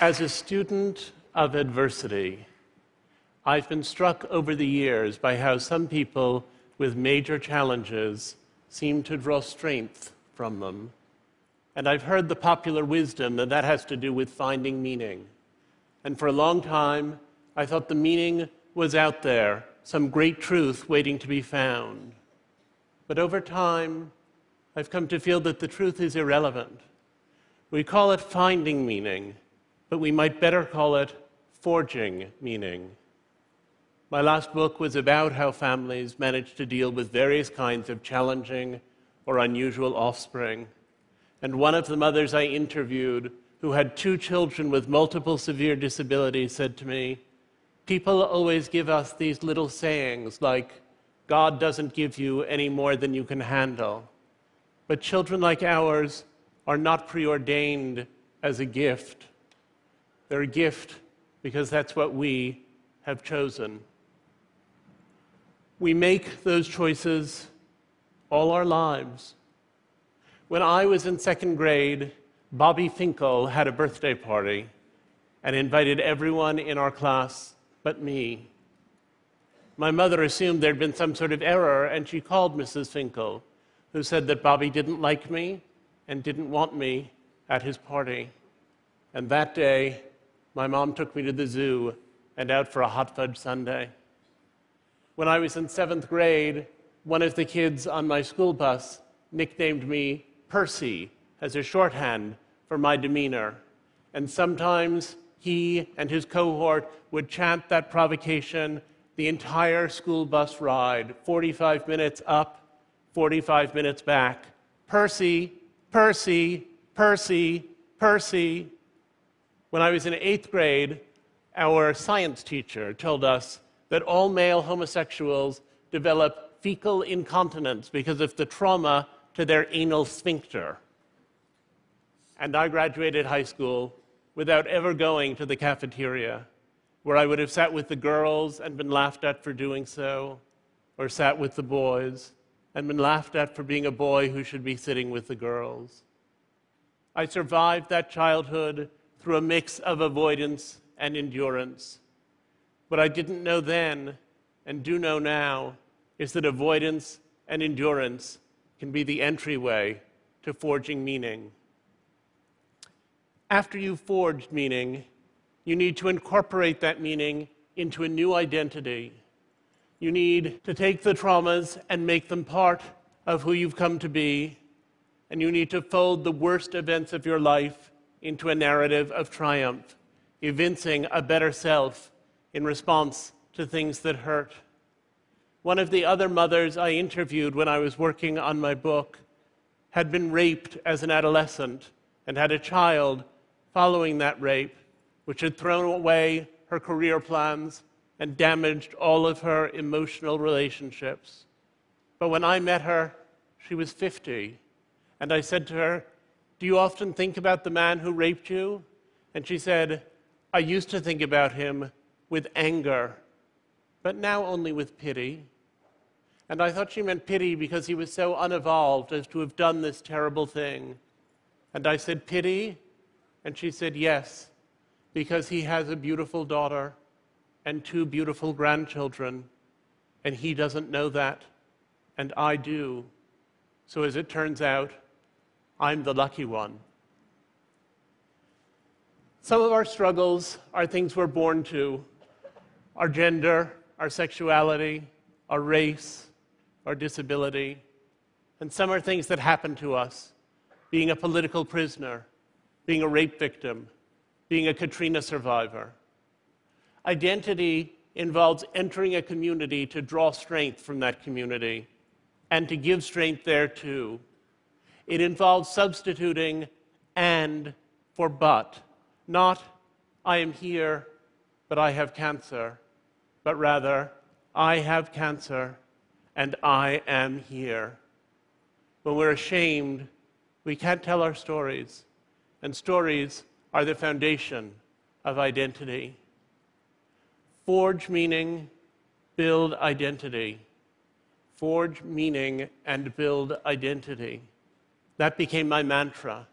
As a student of adversity, I've been struck over the years by how some people with major challenges seem to draw strength from them. And I've heard the popular wisdom that has to do with finding meaning. And for a long time, I thought the meaning was out there, some great truth waiting to be found. But over time, I've come to feel that the truth is irrelevant. We call it finding meaning, but we might better call it forging meaning. My last book was about how families manage to deal with various kinds of challenging or unusual offspring. And one of the mothers I interviewed, who had 2 children with multiple severe disabilities, said to me, "People always give us these little sayings like, 'God doesn't give you any more than you can handle.' But children like ours are not preordained as a gift. They're a gift because that's what we have chosen." We make those choices all our lives. When I was in 2nd grade, Bobby Finkel had a birthday party and invited everyone in our class but me. My mother assumed there'd been some sort of error, and she called Mrs. Finkel, who said that Bobby didn't like me and didn't want me at his party. And that day, my mom took me to the zoo and out for a hot fudge sundae. When I was in 7th grade, one of the kids on my school bus nicknamed me Percy as a shorthand for my demeanor. And sometimes he and his cohort would chant that provocation the entire school bus ride, 45 minutes up, 45 minutes back. Percy, Percy, Percy, Percy. When I was in 8th grade, our science teacher told us that all male homosexuals develop fecal incontinence because of the trauma to their anal sphincter. And I graduated high school without ever going to the cafeteria, where I would have sat with the girls and been laughed at for doing so, or sat with the boys and been laughed at for being a boy who should be sitting with the girls. I survived that childhood through a mix of avoidance and endurance. What I didn't know then, and do know now, is that avoidance and endurance can be the entryway to forging meaning. After you've forged meaning, you need to incorporate that meaning into a new identity. You need to take the traumas and make them part of who you've come to be, and you need to fold the worst events of your life into a narrative of triumph, evincing a better self in response to things that hurt. One of the other mothers I interviewed when I was working on my book had been raped as an adolescent and had a child following that rape, which had thrown away her career plans and damaged all of her emotional relationships. But when I met her, she was 50, and I said to her, "Do you often think about the man who raped you?" And she said, "I used to think about him with anger, but now only with pity." And I thought she meant pity because he was so unevolved as to have done this terrible thing. And I said, "Pity?" And she said, "Yes, because he has a beautiful daughter and 2 beautiful grandchildren, and he doesn't know that, and I do. So as it turns out, I'm the lucky one." Some of our struggles are things we're born to: our gender, our sexuality, our race, our disability. And some are things that happen to us: being a political prisoner, being a rape victim, being a Katrina survivor. Identity involves entering a community to draw strength from that community and to give strength there too. It involves substituting "and" for "but," not "I am here, but I have cancer," but rather "I have cancer and I am here." When we're ashamed, we can't tell our stories, and stories are the foundation of identity. Forge meaning, build identity. Forge meaning and build identity. That became my mantra.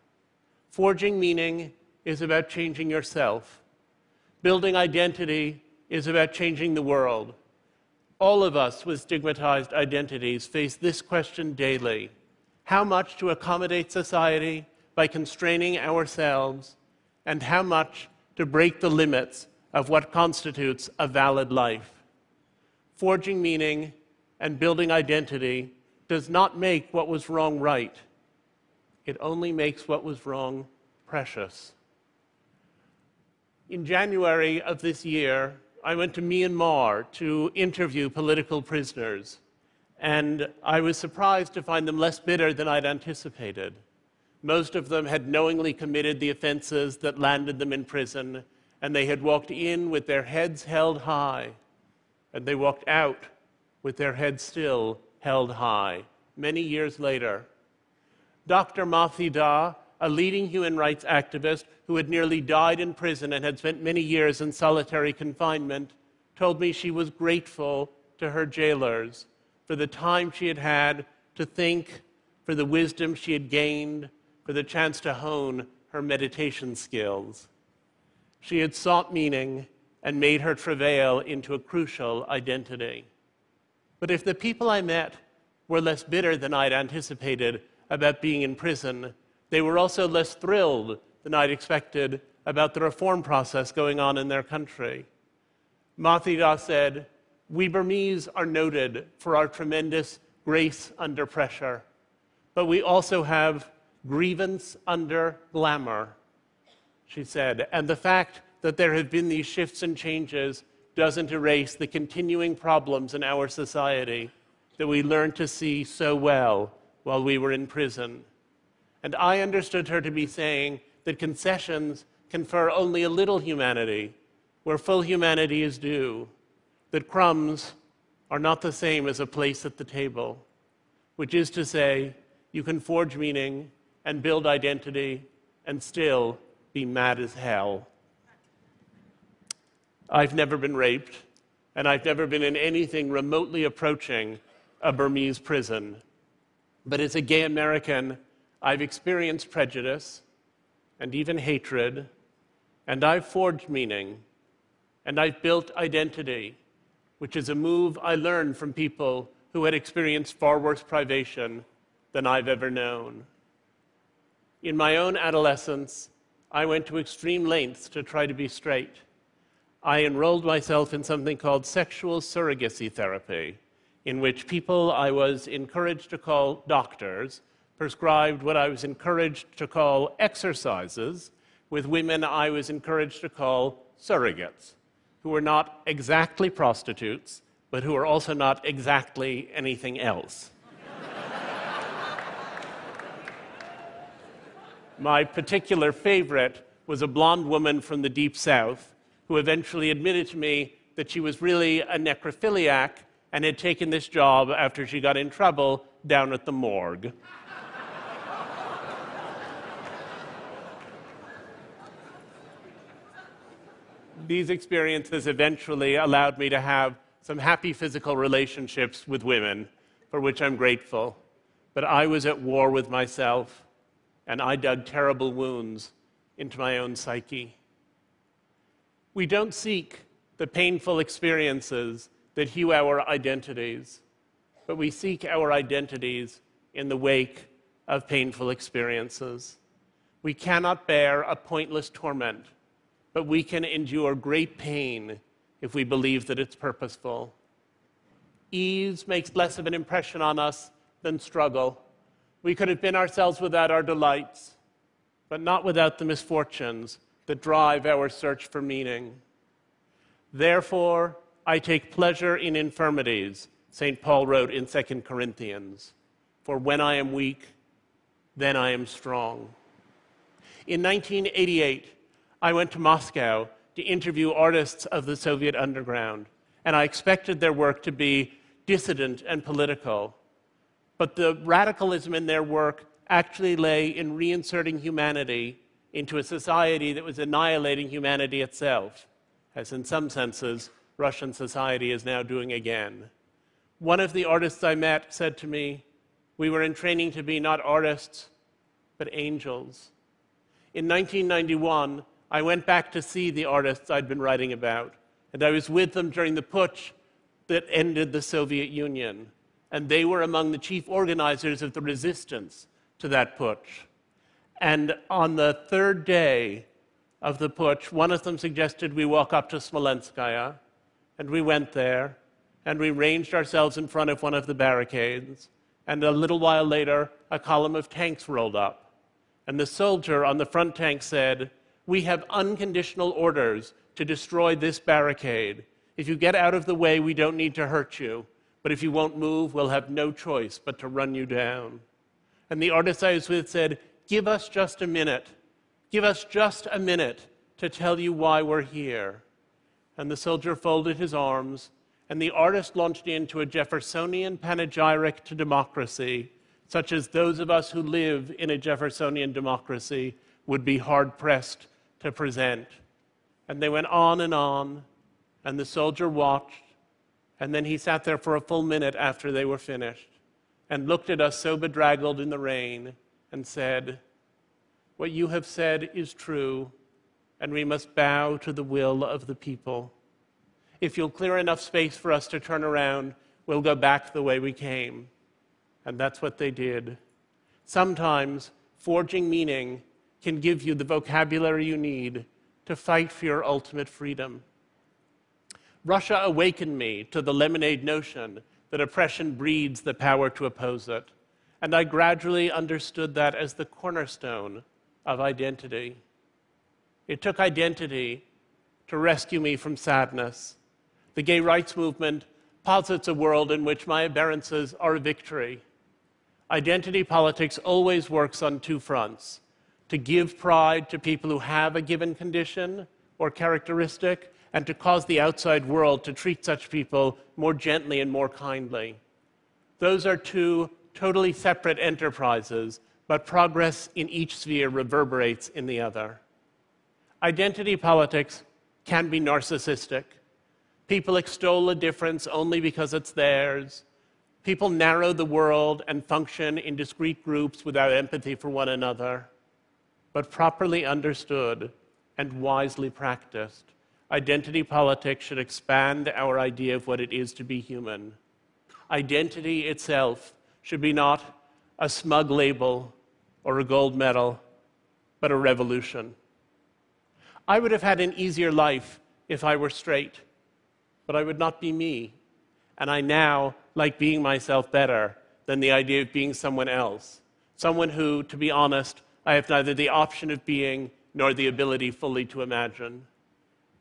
Forging meaning is about changing yourself. Building identity is about changing the world. All of us with stigmatized identities face this question daily: how much to accommodate society by constraining ourselves, and how much to break the limits of what constitutes a valid life? Forging meaning and building identity does not make what was wrong right. It only makes what was wrong precious. In January of this year, I went to Myanmar to interview political prisoners, and I was surprised to find them less bitter than I'd anticipated. Most of them had knowingly committed the offenses that landed them in prison, and they had walked in with their heads held high, and they walked out with their heads still held high, many years later. Dr. Mathi Da, a leading human rights activist who had nearly died in prison and had spent many years in solitary confinement, told me she was grateful to her jailers for the time she had had to think, for the wisdom she had gained, for the chance to hone her meditation skills. She had sought meaning and made her travail into a crucial identity. But if the people I met were less bitter than I'd anticipated about being in prison, they were also less thrilled than I'd expected about the reform process going on in their country. Mathi Da said, "We Burmese are noted for our tremendous grace under pressure, but we also have grievance under glamour," she said, "and the fact that there have been these shifts and changes doesn't erase the continuing problems in our society that we learned to see so well while we were in prison." And I understood her to be saying that concessions confer only a little humanity where full humanity is due, that crumbs are not the same as a place at the table, which is to say, you can forge meaning and build identity and still be mad as hell. I've never been raped, and I've never been in anything remotely approaching a Burmese prison. But as a gay American, I've experienced prejudice and even hatred, and I've forged meaning, and I've built identity, which is a move I learned from people who had experienced far worse privation than I've ever known. In my own adolescence, I went to extreme lengths to try to be straight. I enrolled myself in something called sexual surrogacy therapy, in which people I was encouraged to call doctors prescribed what I was encouraged to call exercises with women I was encouraged to call surrogates, who were not exactly prostitutes, but who were also not exactly anything else. My particular favorite was a blonde woman from the Deep South who eventually admitted to me that she was really a necrophiliac and had taken this job after she got in trouble down at the morgue. These experiences eventually allowed me to have some happy physical relationships with women, for which I'm grateful. But I was at war with myself, and I dug terrible wounds into my own psyche. We don't seek the painful experiences that hew our identities, but we seek our identities in the wake of painful experiences. We cannot bear a pointless torment, but we can endure great pain if we believe that it's purposeful. Ease makes less of an impression on us than struggle. We could have been ourselves without our delights, but not without the misfortunes that drive our search for meaning. Therefore, I take pleasure in infirmities, St. Paul wrote in 2 Corinthians. For when I am weak, then I am strong. In 1988, I went to Moscow to interview artists of the Soviet underground, and I expected their work to be dissident and political. But the radicalism in their work actually lay in reinserting humanity into a society that was annihilating humanity itself, as in some senses, Russian society is now doing again. One of the artists I met said to me, "We were in training to be not artists, but angels." In 1991, I went back to see the artists I'd been writing about, and I was with them during the putsch that ended the Soviet Union, and they were among the chief organizers of the resistance to that putsch. And on the third day of the putsch, one of them suggested we walk up to Smolenskaya, and we went there, and we ranged ourselves in front of one of the barricades, and a little while later, a column of tanks rolled up. And the soldier on the front tank said, "We have unconditional orders to destroy this barricade. If you get out of the way, we don't need to hurt you. But if you won't move, we'll have no choice but to run you down." And the artist I was with said, "Give us just a minute. Give us just a minute to tell you why we're here." And the soldier folded his arms, and the artist launched into a Jeffersonian panegyric to democracy, such as those of us who live in a Jeffersonian democracy would be hard-pressed to present. And they went on, and the soldier watched, and then he sat there for a full minute after they were finished, and looked at us so bedraggled in the rain, and said, "What you have said is true, and we must bow to the will of the people. If you'll clear enough space for us to turn around, we'll go back the way we came." And that's what they did. Sometimes forging meaning can give you the vocabulary you need to fight for your ultimate freedom. Russia awakened me to the lemonade notion that oppression breeds the power to oppose it, and I gradually understood that as the cornerstone of identity. It took identity to rescue me from sadness. The gay rights movement posits a world in which my aberrances are a victory. Identity politics always works on two fronts: to give pride to people who have a given condition or characteristic, and to cause the outside world to treat such people more gently and more kindly. Those are two totally separate enterprises, but progress in each sphere reverberates in the other. Identity politics can be narcissistic. People extol a difference only because it's theirs. People narrow the world and function in discrete groups without empathy for one another. But properly understood and wisely practiced, identity politics should expand our idea of what it is to be human. Identity itself should be not a smug label or a gold medal, but a revolution. I would have had an easier life if I were straight, but I would not be me. And I now like being myself better than the idea of being someone else. Someone who, to be honest, I have neither the option of being nor the ability fully to imagine.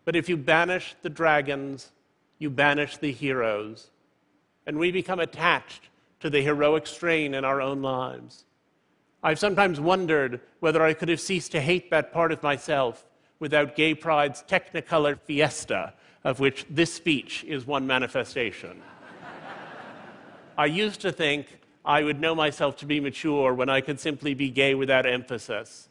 But if you banish the dragons, you banish the heroes. And we become attached to the heroic strain in our own lives. I've sometimes wondered whether I could have ceased to hate that part of myself without Gay Pride's Technicolor fiesta, of which this speech is one manifestation. I used to think I would know myself to be mature when I could simply be gay without emphasis.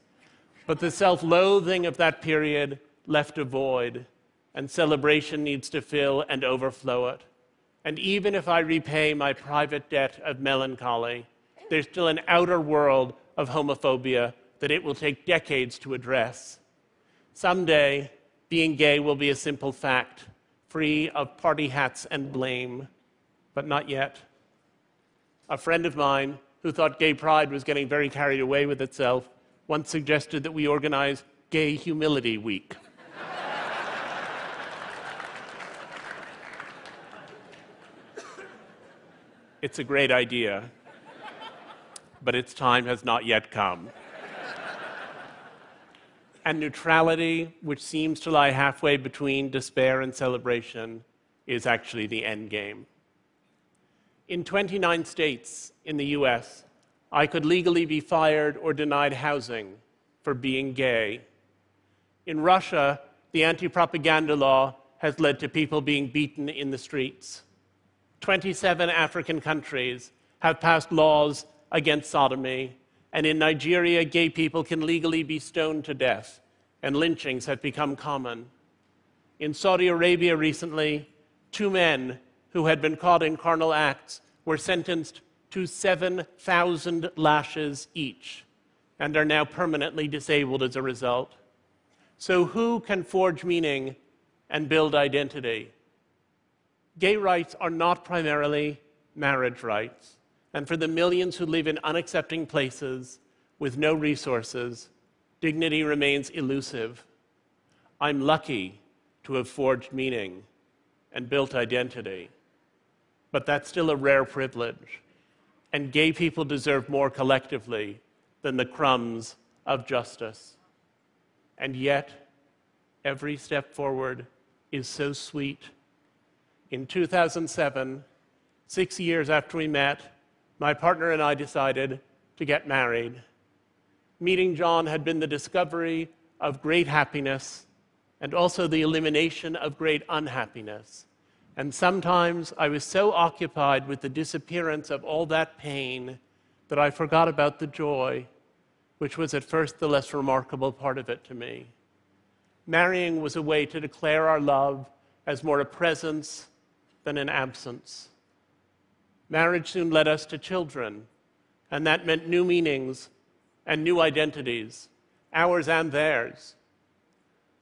But the self-loathing of that period left a void, and celebration needs to fill and overflow it. And even if I repay my private debt of melancholy, there's still an outer world of homophobia that it will take decades to address. Someday, being gay will be a simple fact, free of party hats and blame, but not yet. A friend of mine, who thought gay pride was getting very carried away with itself, once suggested that we organize Gay Humility Week. It's a great idea, but its time has not yet come. And neutrality, which seems to lie halfway between despair and celebration, is actually the end game. In 29 states in the US, I could legally be fired or denied housing for being gay. In Russia, the anti-propaganda law has led to people being beaten in the streets. 27 African countries have passed laws against sodomy, and in Nigeria, gay people can legally be stoned to death, and lynchings have become common. In Saudi Arabia recently, 2 men who had been caught in carnal acts were sentenced to 7,000 lashes each. and are now permanently disabled as a result. So who can forge meaning and build identity? Gay rights are not primarily marriage rights, and for the millions who live in unaccepting places with no resources, dignity remains elusive. I'm lucky to have forged meaning and built identity, but that's still a rare privilege, and gay people deserve more collectively than the crumbs of justice. And yet, every step forward is so sweet. In 2007, 6 years after we met, my partner and I decided to get married. Meeting John had been the discovery of great happiness and also the elimination of great unhappiness. And sometimes I was so occupied with the disappearance of all that pain that I forgot about the joy, which was at first the less remarkable part of it to me. Marrying was a way to declare our love as more a presence than an absence. Marriage soon led us to children, and that meant new meanings and new identities, ours and theirs.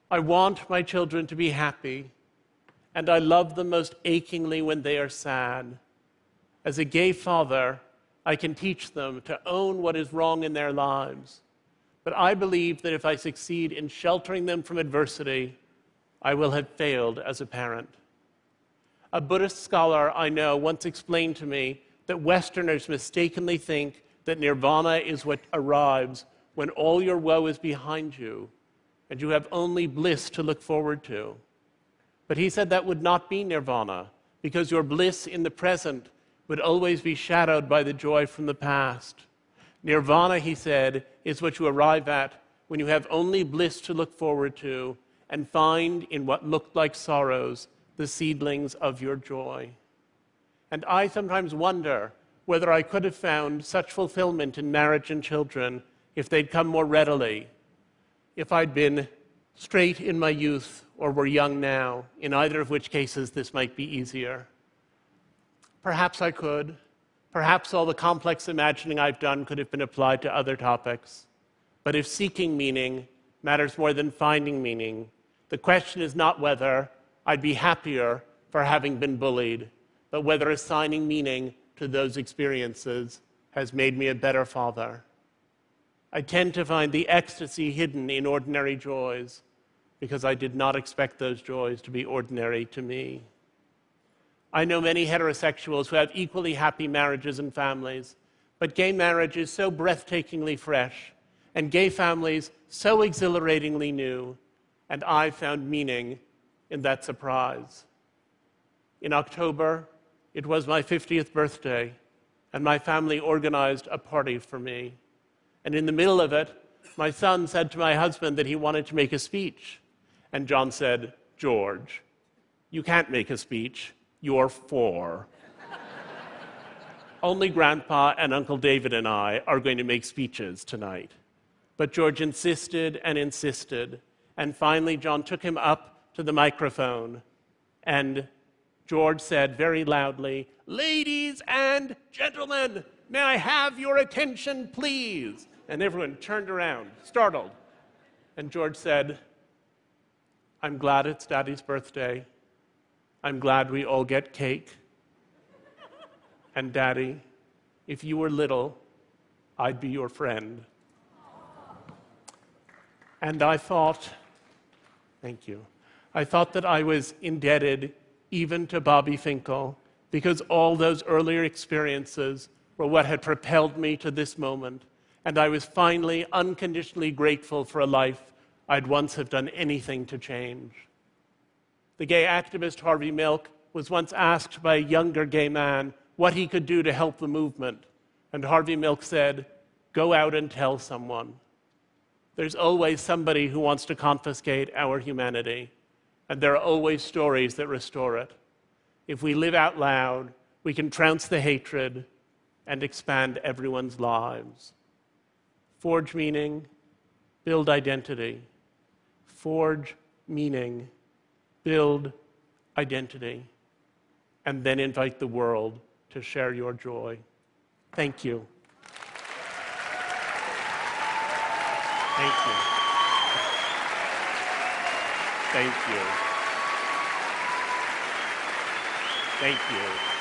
I want my children to be happy, and I love them most achingly when they are sad. As a gay father, I can teach them to own what is wrong in their lives. But I believe that if I succeed in sheltering them from adversity, I will have failed as a parent. A Buddhist scholar I know once explained to me that Westerners mistakenly think that nirvana is what arrives when all your woe is behind you and you have only bliss to look forward to. But he said that would not be nirvana, because your bliss in the present would always be shadowed by the joy from the past. Nirvana, he said, is what you arrive at when you have only bliss to look forward to and find in what looked like sorrows the seedlings of your joy. And I sometimes wonder whether I could have found such fulfillment in marriage and children if they'd come more readily, if I'd been straight in my youth or were young now, in either of which cases this might be easier. Perhaps I could. Perhaps all the complex imagining I've done could have been applied to other topics. But if seeking meaning matters more than finding meaning, the question is not whether I'd be happier for having been bullied, but whether assigning meaning to those experiences has made me a better father. I tend to find the ecstasy hidden in ordinary joys because I did not expect those joys to be ordinary to me. I know many heterosexuals who have equally happy marriages and families, but gay marriage is so breathtakingly fresh, and gay families so exhilaratingly new, and I found meaning in that surprise. In October, it was my 50th birthday, and my family organized a party for me. And in the middle of it, my son said to my husband that he wanted to make a speech. And John said, "George, you can't make a speech. You're 4. Only Grandpa and Uncle David and I are going to make speeches tonight." But George insisted and insisted. And finally, John took him up to the microphone. And George said very loudly, "Ladies and gentlemen, may I have your attention, please?" And everyone turned around, startled. And George said, "I'm glad it's Daddy's birthday. I'm glad we all get cake. And Daddy, if you were little, I'd be your friend." And I thought, thank you, I thought that I was indebted even to Bobby Finkel, because all those earlier experiences were what had propelled me to this moment, and I was finally unconditionally grateful for a life I'd once have done anything to change. The gay activist Harvey Milk was once asked by a younger gay man what he could do to help the movement, and Harvey Milk said, "Go out and tell someone." There's always somebody who wants to confiscate our humanity, and there are always stories that restore it. If we live out loud, we can trounce the hatred and expand everyone's lives. Forge meaning, build identity. Forge meaning, build identity, and then invite the world to share your joy. Thank you. Thank you. Thank you. Thank you.